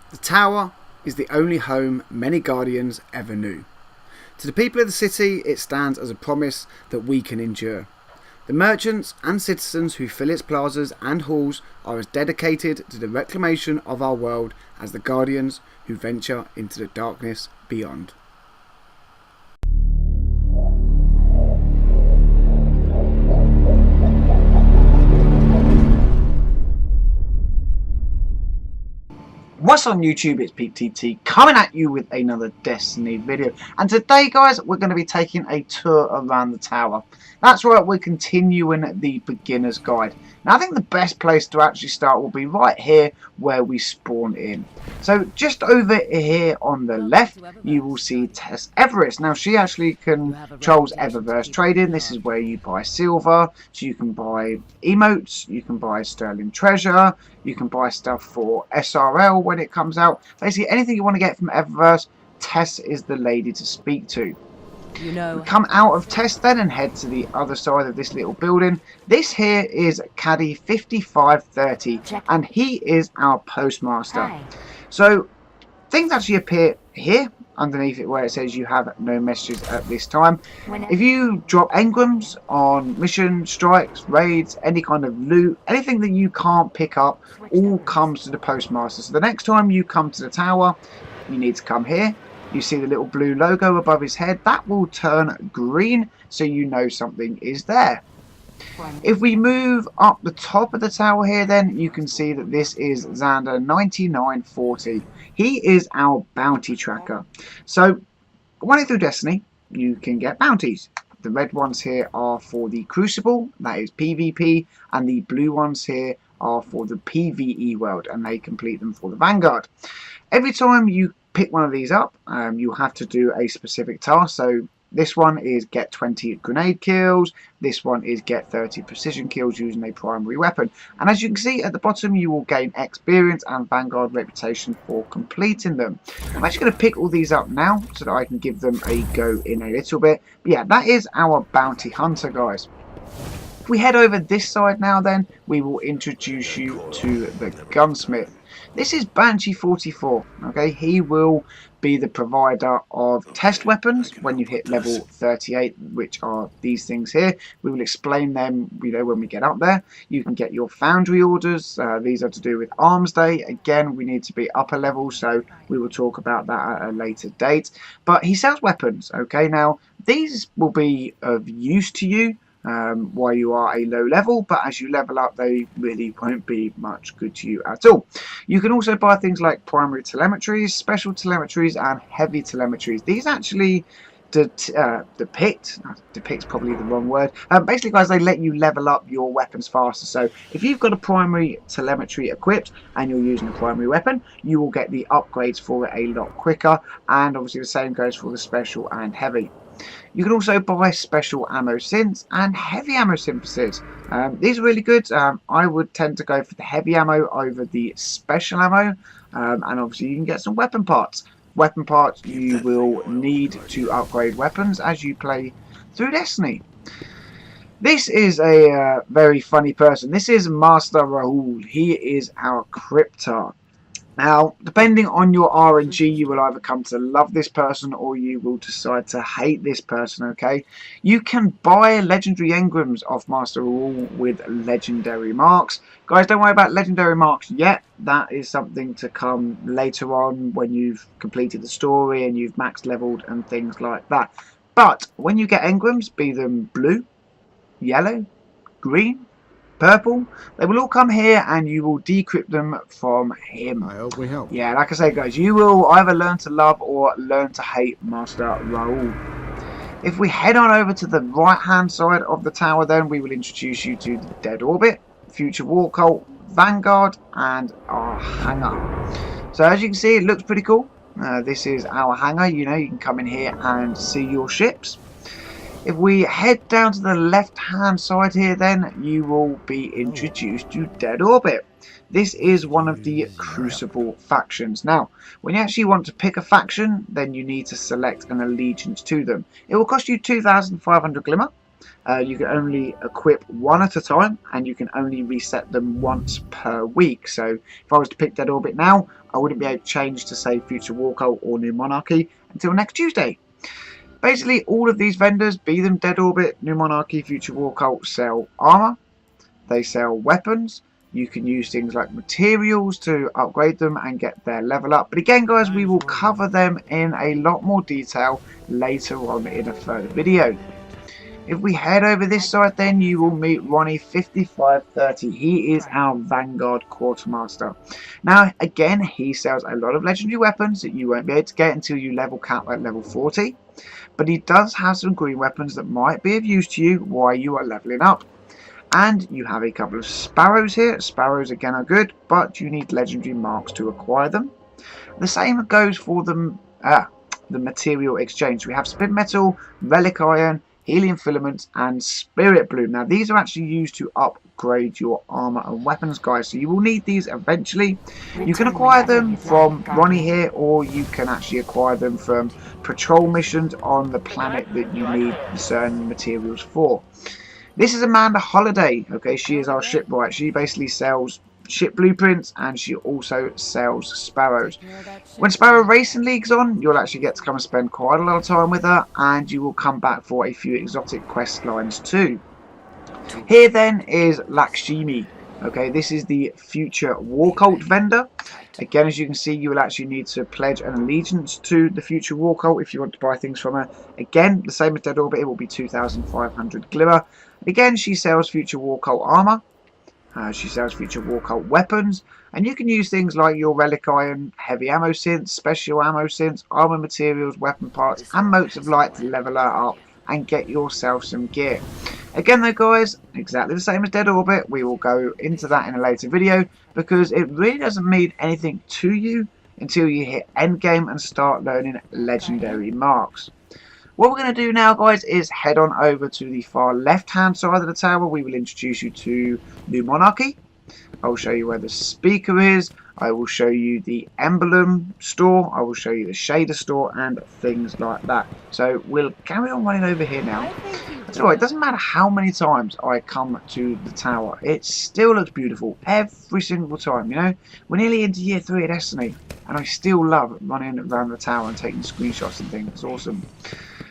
The tower is the only home many Guardians ever knew. To the people of the city, it stands as a promise that we can endure. The merchants and citizens who fill its plazas and halls are as dedicated to the reclamation of our world as the Guardians who venture into the darkness beyond. What's on YouTube? It's PTT coming at you with another Destiny video, and today guys we're going to be taking a tour around the tower. That's right, we're continuing the beginner's guide. Now I think the best place to actually start will be right here where we spawn in. So just over here on the left you will see Tess Eris. Now she actually controls Eververse trading. This is where you buy silver, so you can buy emotes, you can buy sterling treasure, you can buy stuff for SRL when it comes out. Basically anything you want to get from Eververse, Tess is the lady to speak to. We come out of Tess then and head to the other side of this little building. This here is Caddy 5530 and he is our Postmaster. So things actually appear here underneath it where it says you have no messages at this time. If you drop engrams on missions, strikes, raids, any kind of loot, anything that you can't pick up, all comes to the Postmaster. So the next time you come to the tower, you need to come here. You see the little blue logo above his head, that will turn green so you know something is there. If we move up the top of the tower here then you can see that this is Xander 9940. He is our bounty tracker. So running through Destiny you can get bounties. The red ones here are for the Crucible, that is PvP, and the blue ones here are for the PvE world and they complete them for the Vanguard. Every time you pick one of these up, you have to do a specific task. So this one is get 20 grenade kills, this one is get 30 precision kills using a primary weapon, and as you can see at the bottom you will gain experience and Vanguard reputation for completing them. I'm actually going to pick all these up now so that I can give them a go in a little bit. But yeah, that is our bounty hunter guys. If we head over this side now then, we will introduce you to the Gunsmith. This is Banshee 44, okay? He will be the provider of test weapons when you hit level 38, which are these things here. We will explain them, when we get up there. You can get your foundry orders. These are to do with Arms Day. Again, we need to be upper level, so we will talk about that at a later date. But he sells weapons, okay? Now, these will be of use to you while you are a low level, but as you level up they really won't be much good to you at all. You can also buy things like primary telemetries, special telemetries and heavy telemetries. These actually depict's probably the wrong word. Basically guys, they let you level up your weapons faster. So if you've got a primary telemetry equipped and you're using a primary weapon, you will get the upgrades for it a lot quicker, and obviously the same goes for the special and heavy. You can also buy special ammo synths and heavy ammo synthesis. These are really good. I would tend to go for the heavy ammo over the special ammo, and obviously you can get some weapon parts. Weapon parts you will need to upgrade weapons as you play through Destiny. This is a very funny person. This is Master Raoul. He is our Cryptar. Now, depending on your RNG, you will either come to love this person or you will decide to hate this person, okay? You can buy legendary engrams off Master Raoul with legendary marks. Guys, don't worry about legendary marks yet. That is something to come later on when you've completed the story and you've max leveled and things like that. But when you get engrams, be them blue, yellow, green, purple, they will all come here and you will decrypt them from him. I hope we help. Yeah, like I say guys, you will either learn to love or learn to hate Master Raoul. If we head on over to the right hand side of the tower then, we will introduce you to the Dead Orbit, Future War Cult, Vanguard and our hangar. So as you can see, it looks pretty cool. This is our hangar. You can come in here and see your ships. If we head down to the left hand side here then, you will be introduced to Dead Orbit. This is one of the Crucible factions. Now, when you actually want to pick a faction, then you need to select an allegiance to them. It will cost you 2,500 glimmer. You can only equip one at a time and you can only reset them once per week. So if I was to pick Dead Orbit now, I wouldn't be able to change to say Future War Cult or New Monarchy until next Tuesday. Basically, all of these vendors, be them Dead Orbit, New Monarchy, Future War Cult, sell armor. They sell weapons. You can use things like materials to upgrade them and get their level up. But again, guys, we will cover them in a lot more detail later on in a further video. If we head over this side, then you will meet Ronnie 5530. He is our Vanguard Quartermaster. Now, again, he sells a lot of legendary weapons that you won't be able to get until you level cap at level 40. But he does have some green weapons that might be of use to you while you are leveling up. And you have a couple of sparrows here. Sparrows again are good, but you need legendary marks to acquire them. The same goes for the material exchange. We have split metal, relic iron, helium filaments, and spirit bloom. Now these are actually used to upgrade your armor and weapons, guys, so you will need these eventually. You can acquire them from Ronnie here, or you can actually acquire them from patrol missions on the planet that you need certain materials for. This is Amanda Holiday. Okay, she is our shipboy. She basically sells ship blueprints, and she also sells sparrows. When Sparrow Racing League's on, you'll actually get to come and spend quite a lot of time with her, and you will come back for a few exotic quest lines too. Here then is Lakshmi. Okay, this is the Future War Cult vendor. Again, as you can see, you will actually need to pledge an allegiance to the Future War Cult if you want to buy things from her. Again, the same as Dead Orbit, it will be 2,500 glimmer. Again, she sells Future War Cult armor. She sells Future War Cult weapons, and you can use things like your relic iron, heavy ammo synths, special ammo synths, armor materials, weapon parts, and motes of light to level her up and get yourself some gear. Again though, guys, exactly the same as Dead Orbit. We will go into that in a later video, because it really doesn't mean anything to you until you hit endgame and start learning legendary marks. What we're going to do now, guys, is head on over to the far left-hand side of the tower. We will introduce you to New Monarchy. I will show you where the speaker is. I will show you the emblem store. I will show you the shader store and things like that. So we'll carry on running over here now. That's alright. It doesn't matter how many times I come to the tower. It still looks beautiful every single time, you know. We're nearly into year 3 of Destiny, and I still love running around the tower and taking screenshots and things. It's awesome.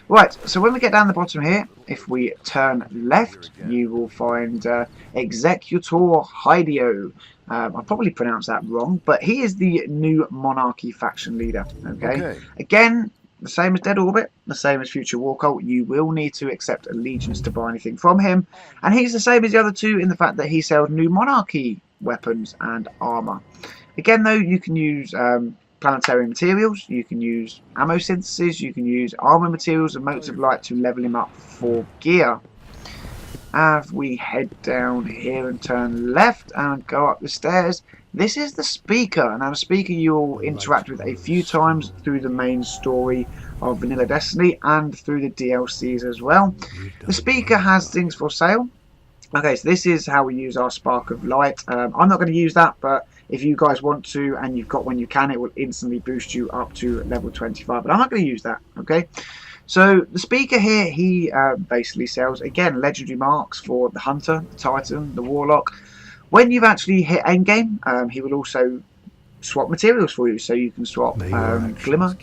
Right, so when we get down the bottom here, if we turn left, you will find Executor Hideo. I probably pronounced that wrong, but he is the New Monarchy faction leader. Okay. Again, the same as Dead Orbit, the same as Future War Cult. You will need to accept allegiance to buy anything from him, and he's the same as the other two in the fact that he sells New Monarchy weapons and armor. Again, though, you can use planetary materials, you can use ammo synthesis, you can use armor materials and motes of light to level him up for gear. As we head down here and turn left and go up the stairs, this is the speaker. Now the speaker you'll interact with a few times through the main story of Vanilla Destiny and through the DLCs as well. The speaker has things for sale. Okay, so this is how we use our Spark of Light. I'm not going to use that, but if you guys want to and you've got when you can, it will instantly boost you up to level 25. But I'm not going to use that, okay? So the speaker here, he basically sells, again, legendary marks for the Hunter, the Titan, the Warlock. When you've actually hit endgame, he will also swap materials for you. So you can swap Glimmer,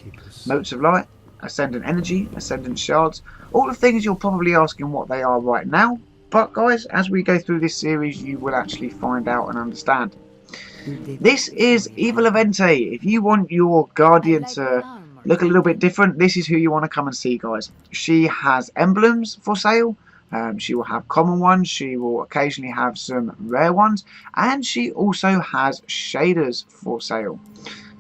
Motes of Light, Ascendant Energy, Ascendant Shards. All the things you're probably asking what they are right now. But guys, as we go through this series, you will actually find out and understand. This is Evil Evente. If you want your Guardian to look a little bit different, this is who you want to come and see, guys. She has emblems for sale. She will have common ones. She will occasionally have some rare ones. And she also has shaders for sale.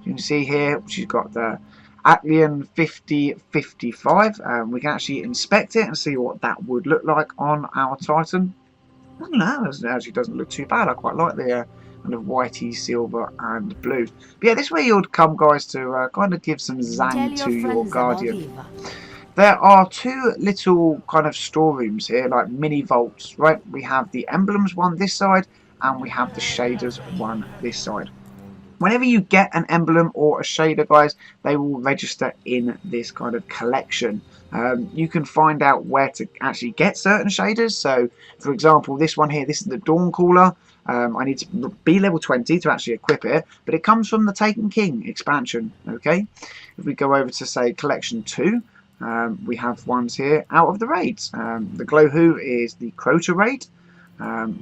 You can see here, she's got the Atlian 5055. We can actually inspect it and see what that would look like on our Titan. I don't know, it actually doesn't look too bad. I quite like the kind of whitey, silver and blue. But yeah, this is where you'd come, guys, to kind of give some zang to your Guardian. There are two little kind of storerooms here, like mini vaults, right? We have the emblems one this side, and we have the shaders one this side. Whenever you get an emblem or a shader, guys, they will register in this kind of collection. You can find out where to actually get certain shaders. So, for example, this one here, this is the Dawn Caller. I need to be level 20 to actually equip it, but it comes from the Taken King expansion. Okay, if we go over to say collection 2, we have ones here out of the raids. The Glow Who is the Crota raid.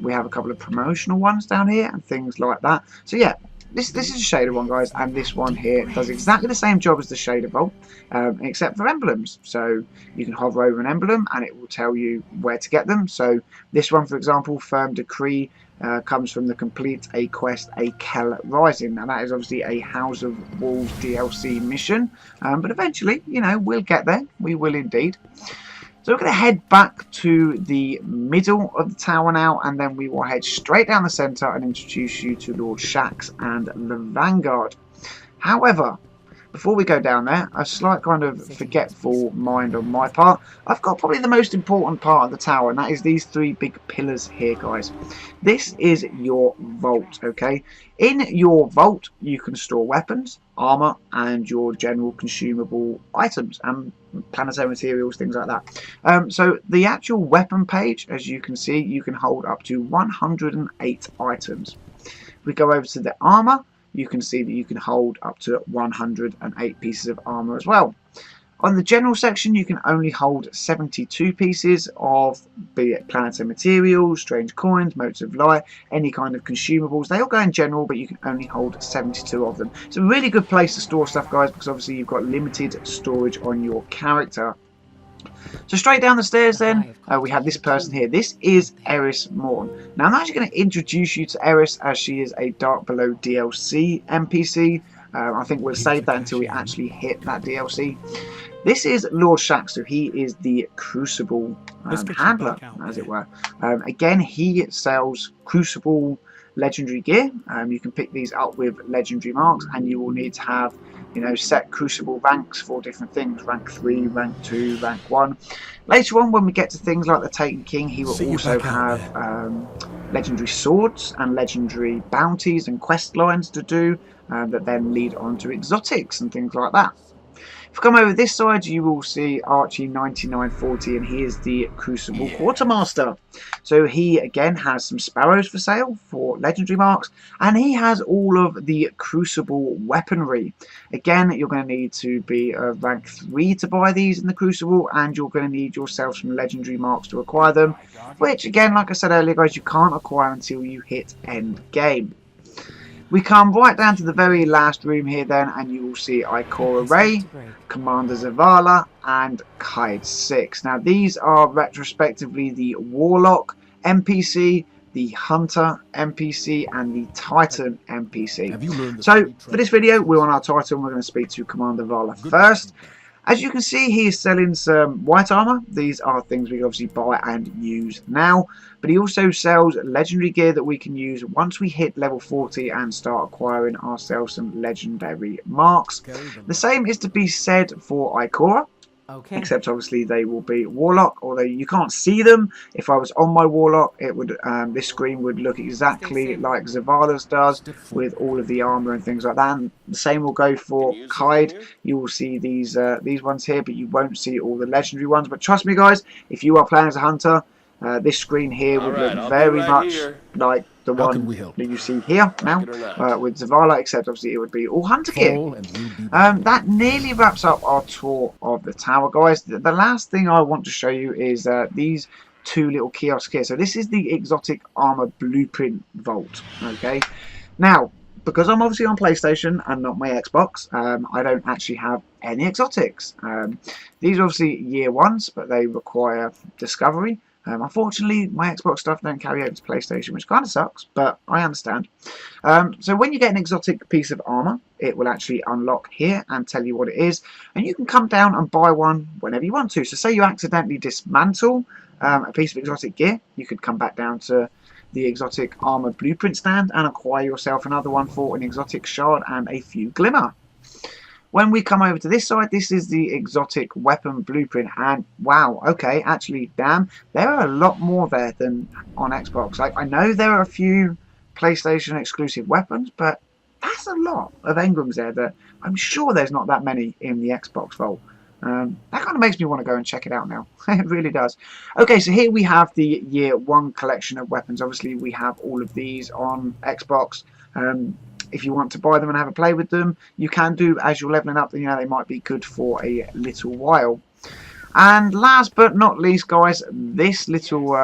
We have a couple of promotional ones down here and things like that. So yeah, this is a shader one, guys, and this one here does exactly the same job as the shader vault, except for emblems. So you can hover over an emblem and it will tell you where to get them. So this one, for example, Firm Decree, comes from the Complete a Quest, a Kell Rising. Now that is obviously a House of Wolves DLC mission, but eventually, you know, we'll get there. We will indeed. So we're going to head back to the middle of the tower now, and then we will head straight down the centre and introduce you to Lord Shaxx and the Vanguard. However, before we go down there, a slight kind of forgetful mind on my part. I've got probably the most important part of the tower, and that is these 3 big pillars here, guys. This is your vault, okay? In your vault, you can store weapons, armour, and your general consumable items, and planetary materials, things like that. So the actual weapon page, as you can see, you can hold up to 108 items. If we go over to the armour, you can see that you can hold up to 108 pieces of armour as well. On the general section, you can only hold 72 pieces of, be it planetary materials, strange coins, motes of light, any kind of consumables. They all go in general, but you can only hold 72 of them. It's a really good place to store stuff, guys, because obviously you've got limited storage on your character. So straight down the stairs then, we have this person here. This is Eris Morn. Now I'm actually going to introduce you to Eris, as she is a Dark Below DLC NPC. I think we'll save that until we actually hit that DLC. This is Lord Shaxx, so he is the Crucible handler, as it were. Again, he sells Crucible legendary gear. You can pick these up with legendary marks, and you will need to have, you know, set Crucible ranks for different things. Rank 3, rank 2, rank 1. Later on, when we get to things like the Taken King, he will also have legendary swords and legendary bounties and quest lines to do that then lead on to exotics and things like that. If you come over this side, you will see Archie 9940, and he is the Crucible Quartermaster. So he again has some sparrows for sale for legendary marks, and he has all of the Crucible weaponry. Again, you're going to need to be rank 3 to buy these in the Crucible, and you're going to need yourself some legendary marks to acquire them, which again, like I said earlier, guys, you can't acquire until you hit end game. We come right down to the very last room here then, and you will see Ikora Ray, Commander Zavala, and Kaid 6. Now these are retrospectively the Warlock NPC, the Hunter NPC, and the Titan NPC. So for this video, we're on our Titan. We're going to speak to Commander Zavala first. As you can see, he is selling some white armor. These are things we can obviously buy and use now. But he also sells legendary gear that we can use once we hit level 40 and start acquiring ourselves some legendary marks. The same is to be said for Ikora. Okay. Except obviously they will be Warlock, although you can't see them. If I was on my Warlock, it would this screen would look exactly like Zavala's does, with all of the armor and things like that. And the same will go for Kaid. You will see these ones here, but you won't see all the legendary ones. But trust me, guys, if you are playing as a hunter, this screen here would look very much like the one that you see here now with Zavala, except obviously it would be all hunter gear. That nearly wraps up our tour of the tower, guys. The last thing I want to show you is these 2 little kiosks here. So this is the exotic armor blueprint vault. Okay, now because I'm obviously on PlayStation and not my Xbox, I don't actually have any exotics. These are obviously year 1s, but they require discovery. Unfortunately, my Xbox stuff don't carry over to PlayStation, which kind of sucks, but I understand. So when you get an exotic piece of armor, it will actually unlock here and tell you what it is, and you can come down and buy one whenever you want to. So say you accidentally dismantle a piece of exotic gear, you could come back down to the exotic armor blueprint stand and acquire yourself another one for an exotic shard and a few glimmer. When we come over to this side, this is the exotic weapon blueprint, and wow, okay, actually, damn, there are a lot more there than on Xbox. Like, I know there are a few PlayStation exclusive weapons, but that's a lot of engrams there that I'm sure there's not that many in the Xbox vault. That kind of makes me want to go and check it out now. It really does. Okay, so here we have the Year 1 collection of weapons. Obviously, we have all of these on Xbox. If you want to buy them and have a play with them, you can do as you're leveling up. You know, they might be good for a little while. And last but not least, guys, this little,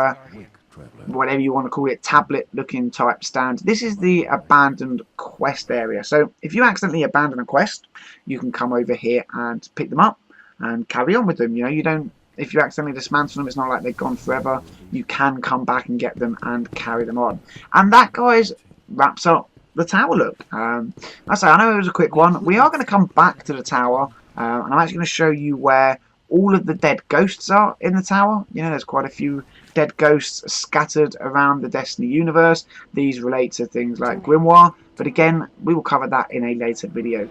whatever you want to call it, tablet-looking type stand. This is the abandoned quest area. So if you accidentally abandon a quest, you can come over here and pick them up and carry on with them. You know, you don't. If you accidentally dismantle them, it's not like they're gone forever. You can come back and get them and carry them on. And that, guys, wraps up the tower look. I know it was a quick one. We are going to come back to the tower, and I'm actually going to show you where all of the dead ghosts are in the tower. You know, there's quite a few dead ghosts scattered around the Destiny universe. These relate to things like Grimoire, but again, we will cover that in a later video.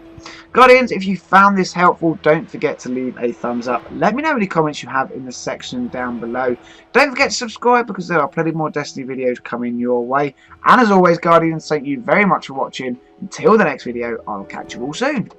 Guardians, if you found this helpful, don't forget to leave a thumbs up. Let me know any comments you have in the section down below. Don't forget to subscribe, because there are plenty more Destiny videos coming your way. And as always, Guardians, thank you very much for watching. Until the next video, I'll catch you all soon.